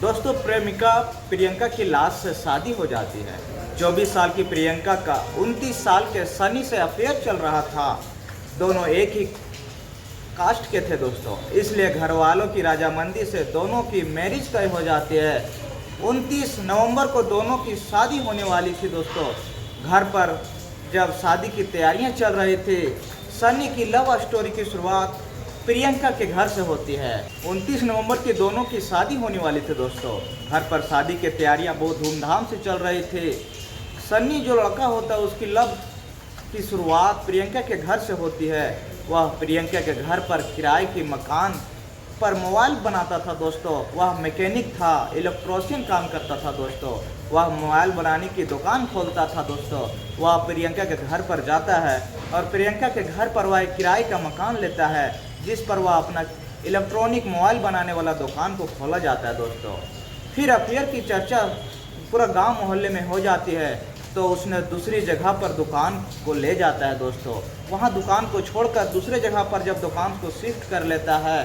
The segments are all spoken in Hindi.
दोस्तों, प्रेमिका प्रियंका की लाश से शादी हो जाती है। 24 साल की प्रियंका का 29 साल के सनी से अफेयर चल रहा था। दोनों एक ही कास्ट के थे दोस्तों, इसलिए घर वालों की रजामंदी से दोनों की मैरिज तय हो जाती है। 29 नवंबर को दोनों की शादी होने वाली थी दोस्तों। घर पर जब शादी की तैयारियां चल रही थी, सनी की लव स्टोरी की शुरुआत प्रियंका के घर से होती है। 29 नवंबर की दोनों की शादी होने वाली थी दोस्तों। घर पर शादी की तैयारियां बहुत धूमधाम से चल रही थी। सनी जो लड़का होता है उसकी लव की शुरुआत प्रियंका के घर से होती है। वह प्रियंका के घर पर किराए के मकान पर मोबाइल बनाता था दोस्तों। वह मैकेनिक था, इलेक्ट्रिशियन काम करता था दोस्तों। वह मोबाइल बनाने की दुकान खोलता था दोस्तों। वह प्रियंका के घर पर जाता है और प्रियंका के घर पर वह किराए का मकान लेता है, जिस पर वह अपना इलेक्ट्रॉनिक मोबाइल बनाने वाला दुकान को खोला जाता है दोस्तों। फिर अफेयर की चर्चा पूरा गांव मोहल्ले में हो जाती है, तो उसने दूसरी जगह पर दुकान को ले जाता है दोस्तों। वहां दुकान को छोड़कर दूसरे जगह पर जब दुकान को शिफ्ट कर लेता है,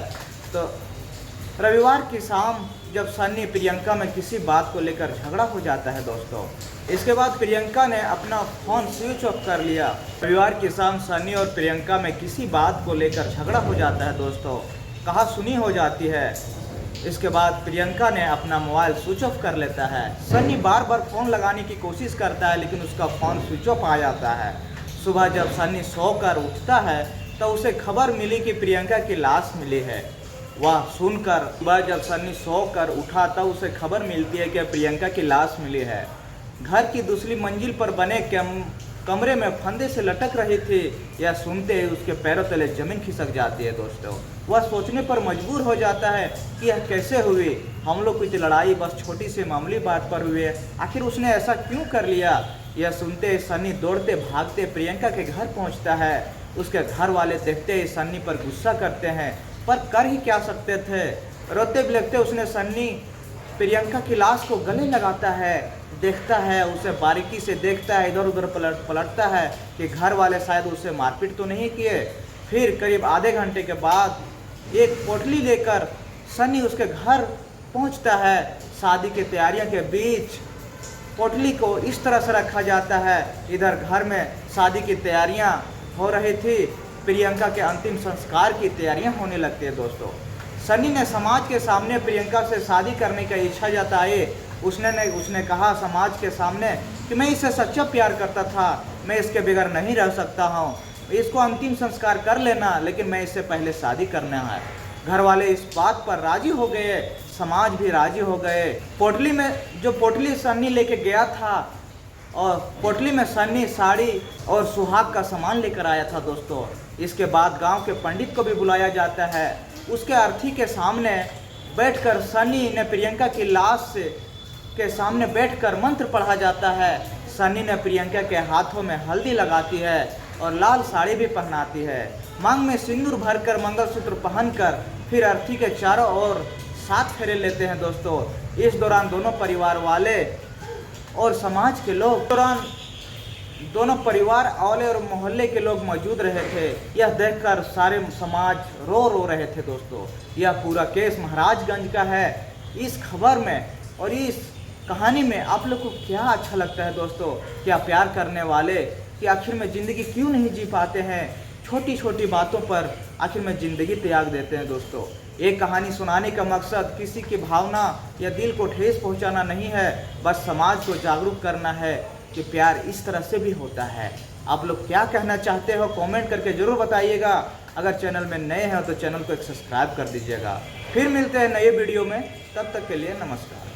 तो रविवार की शाम जब सनी प्रियंका में किसी बात को लेकर झगड़ा हो जाता है दोस्तों। इसके बाद प्रियंका ने अपना फ़ोन स्विच ऑफ कर लिया। रविवार की शाम सनी और प्रियंका में किसी बात को लेकर झगड़ा हो जाता है दोस्तों। कहा सुनी हो जाती है। इसके बाद प्रियंका ने अपना मोबाइल स्विच ऑफ कर लेता है। सनी बार बार फ़ोन लगाने की कोशिश करता है, लेकिन उसका फ़ोन स्विच ऑफ आ जाता है। सुबह जब सनी सोकर उठता है तो उसे खबर मिली कि प्रियंका की लाश मिली है। वह सुनकर सुबह जब सनी सोकर उठा तब उसे खबर मिलती है कि प्रियंका की लाश मिली है। घर की दूसरी मंजिल पर बने कमरे में फंदे से लटक रही थी। यह सुनते ही उसके पैरों तले जमीन खिसक जाती है दोस्तों। वह सोचने पर मजबूर हो जाता है कि यह कैसे हुई। हम लोग की लड़ाई बस छोटी सी मामूली बात पर हुई है, आखिर उसने ऐसा क्यों कर लिया। यह सुनते ही सनी दौड़ते भागते प्रियंका के घर पहुंचता है। उसके घर वाले देखते ही सन्नी पर गुस्सा करते हैं, पर कर ही क्या सकते थे। रोते बिलखते उसने सन्नी प्रियंका की लाश को गले लगाता है, देखता है, उसे बारीकी से देखता है, इधर उधर पलटता है कि घर वाले शायद उसे मारपीट तो नहीं किए। फिर करीब आधे घंटे के बाद एक पोटली लेकर सन्नी उसके घर पहुंचता है। शादी की तैयारियों के बीच पोटली को इस तरह से रखा जाता है। इधर घर में शादी की तैयारियां हो रही थी, प्रियंका के अंतिम संस्कार की तैयारियां होने लगती है दोस्तों। सनी ने समाज के सामने प्रियंका से शादी करने की इच्छा जताई। उसने कहा समाज के सामने कि मैं इससे सच्चा प्यार करता था, मैं इसके बगैर नहीं रह सकता हूँ, इसको अंतिम संस्कार कर लेना, लेकिन मैं इससे पहले शादी करना है। घर वाले इस बात पर राजी हो गए, समाज भी राजी हो गए। पोटली सन्नी लेके गया था, और पोटली में सन्नी साड़ी और सुहाग का सामान लेकर आया था दोस्तों। इसके बाद गांव के पंडित को भी बुलाया जाता है। उसके अर्थी के सामने बैठकर सन्नी ने प्रियंका की लाश के सामने बैठकर मंत्र पढ़ा जाता है। सन्नी ने प्रियंका के हाथों में हल्दी लगाती है और लाल साड़ी भी पहनाती है। मांग में सिंदूर भरकर मंगलसूत्र पहनकर फिर अर्थी के चारों ओर 7 फेरे लेते हैं दोस्तों। इस दौरान दोनों परिवार वाले और समाज के लोग दोनों परिवार वाले और मोहल्ले के लोग मौजूद रहे थे। यह देखकर सारे समाज रो रहे थे दोस्तों। यह पूरा केस महाराजगंज का है। इस खबर में और इस कहानी में आप लोग को क्या अच्छा लगता है दोस्तों? क्या प्यार करने वाले कि आखिर में ज़िंदगी क्यों नहीं जी पाते हैं? छोटी छोटी बातों पर आखिर में ज़िंदगी त्याग देते हैं दोस्तों। एक कहानी सुनाने का मकसद किसी की भावना या दिल को ठेस पहुंचाना नहीं है, बस समाज को जागरूक करना है कि प्यार इस तरह से भी होता है। आप लोग क्या कहना चाहते हो कमेंट करके ज़रूर बताइएगा। अगर चैनल में नए हैं तो चैनल को एक सब्सक्राइब कर दीजिएगा। फिर मिलते हैं नए वीडियो में, तब तक के लिए नमस्कार।